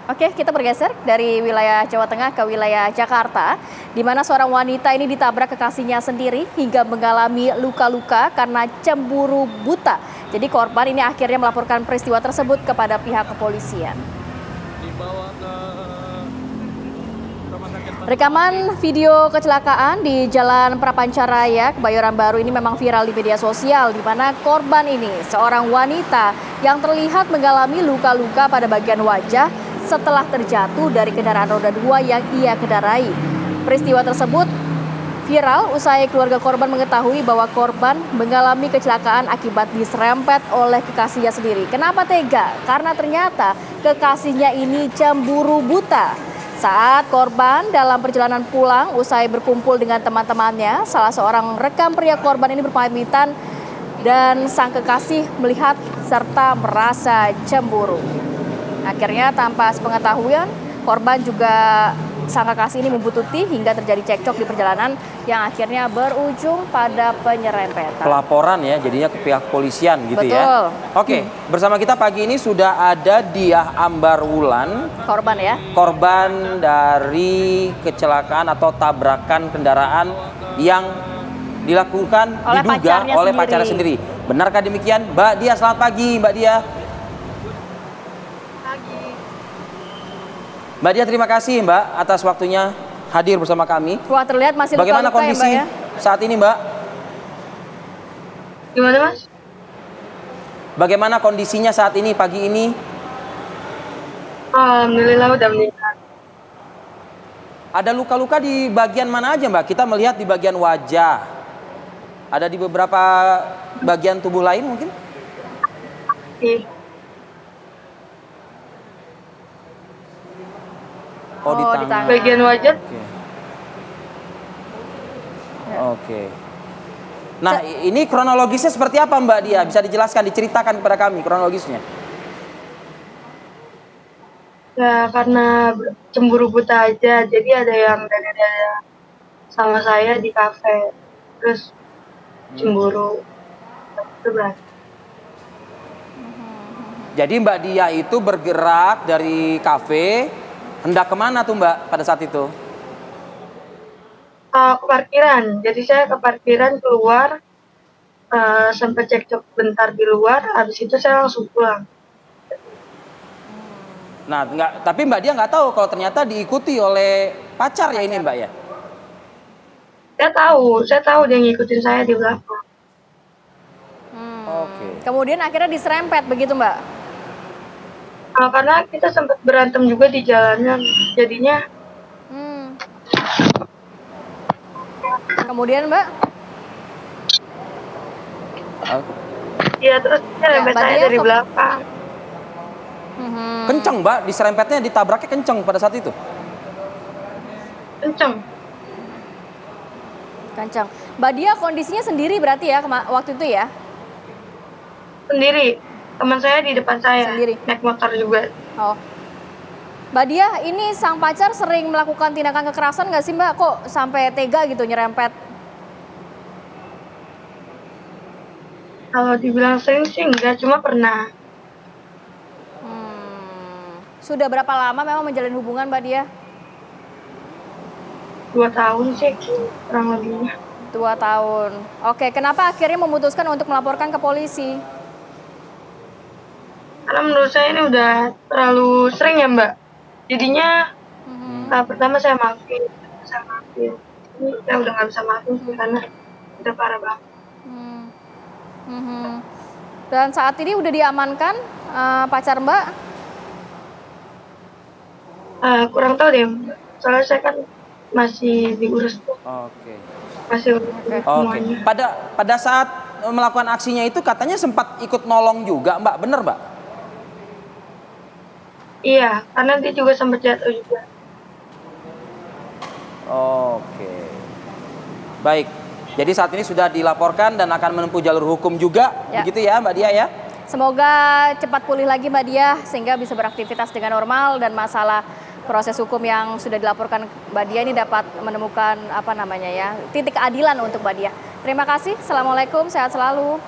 Oke, kita bergeser dari wilayah Jawa Tengah ke wilayah Jakarta, di mana seorang wanita ini ditabrak kekasihnya sendiri hingga mengalami luka-luka karena cemburu buta. Jadi korban ini akhirnya melaporkan peristiwa tersebut kepada pihak kepolisian. Rekaman video kecelakaan di Jalan Prapancaraya, Kebayoran Baru ini memang viral di media sosial, di mana korban ini seorang wanita yang terlihat mengalami luka-luka pada bagian wajah setelah terjatuh dari kendaraan roda 2 yang ia kendarai. Peristiwa tersebut viral usai keluarga korban mengetahui bahwa korban mengalami kecelakaan akibat diserempet oleh kekasihnya sendiri. Kenapa tega? Karena ternyata kekasihnya ini cemburu buta. Saat korban dalam perjalanan pulang usai berkumpul dengan teman-temannya, salah seorang rekan pria korban ini berpamitan dan sang kekasih melihat serta merasa cemburu. Akhirnya tanpa sepengetahuan, korban juga sang kekasih ini membututi hingga terjadi cekcok di perjalanan yang akhirnya berujung pada penyerempetan. Pelaporan ya, jadinya ke pihak polisian gitu. Betul. Ya. Oke, bersama kita pagi ini sudah ada Diah Ambar Wulan. Korban ya? Korban dari kecelakaan atau tabrakan kendaraan yang dilakukan diduga oleh pacarnya sendiri. Benarkah demikian? Mbak Diah, selamat pagi Mbak Diah. Mbak Diah, terima kasih Mbak atas waktunya hadir bersama kami. Wah, terlihat masih luka-luka. Bagaimana kondisi ya, Mbak, ya? saat ini Mbak? Gimana Mas? Bagaimana kondisinya saat ini, pagi ini? Alhamdulillah udah meninggal. Ada luka-luka di bagian mana aja Mbak? Kita melihat di bagian wajah. Ada di beberapa bagian tubuh lain mungkin? Oh, di tangan. Bagian wajah. Oke. Nah, ini kronologisnya seperti apa Mbak Dia? Bisa dijelaskan, diceritakan kepada kami kronologisnya? Ya karena cemburu buta aja. Jadi ada yang dari sama saya di kafe. Terus cemburu. Itu berarti. Jadi Mbak Dia itu bergerak dari kafe, hendak kemana tuh Mbak pada saat itu? Ke parkiran. Jadi saya ke parkiran keluar, sempat cekcok bentar di luar. Habis itu saya langsung pulang. Nah, tapi Mbak Dia nggak tahu kalau ternyata diikuti oleh pacar ya ini Mbak ya? Saya tahu dia ngikutin saya di belakang. Oke. Kemudian akhirnya diserempet begitu Mbak? Karena kita sempat berantem juga di jalanan, jadinya. Kemudian Mbak? Iya, terus dia rempet saya dari belakang. Kenceng Mbak, diserempetnya, ditabraknya kenceng pada saat itu? Kenceng. Mbak Dia kondisinya sendiri berarti ya waktu itu ya? Sendiri. Teman saya di depan saya. Sendiri. Naik motor juga. Oh. Mbak Dia, ini sang pacar sering melakukan tindakan kekerasan nggak sih Mbak? Kok sampai tega gitu nyerempet? Kalau dibilang sering sih enggak, cuma pernah. Sudah berapa lama memang menjalin hubungan Mbak Dia? 2 tahun sih, kurang lebihnya. 2 tahun. Oke, kenapa akhirnya memutuskan untuk melaporkan ke polisi? Karena menurut saya ini udah terlalu sering ya Mbak. Jadinya pertama saya maafin. Ini saya udah nggak bisa maafin sih karena udah parah banget. Dan saat ini udah diamankan pacar Mbak? Kurang tahu deh Mbak. Soalnya saya kan masih diurus tuh. Oke. Masih semuanya. Pada saat melakukan aksinya itu katanya sempat ikut nolong juga Mbak, bener Mbak? Iya, karena dia juga sempat jatuh juga. Oke. Baik. Jadi saat ini sudah dilaporkan dan akan menempuh jalur hukum juga, begitu ya Mbak Dia ya? Semoga cepat pulih lagi Mbak Dia sehingga bisa beraktivitas dengan normal dan masalah proses hukum yang sudah dilaporkan Mbak Dia ini dapat menemukan titik keadilan untuk Mbak Dia. Terima kasih. Assalamualaikum, sehat selalu.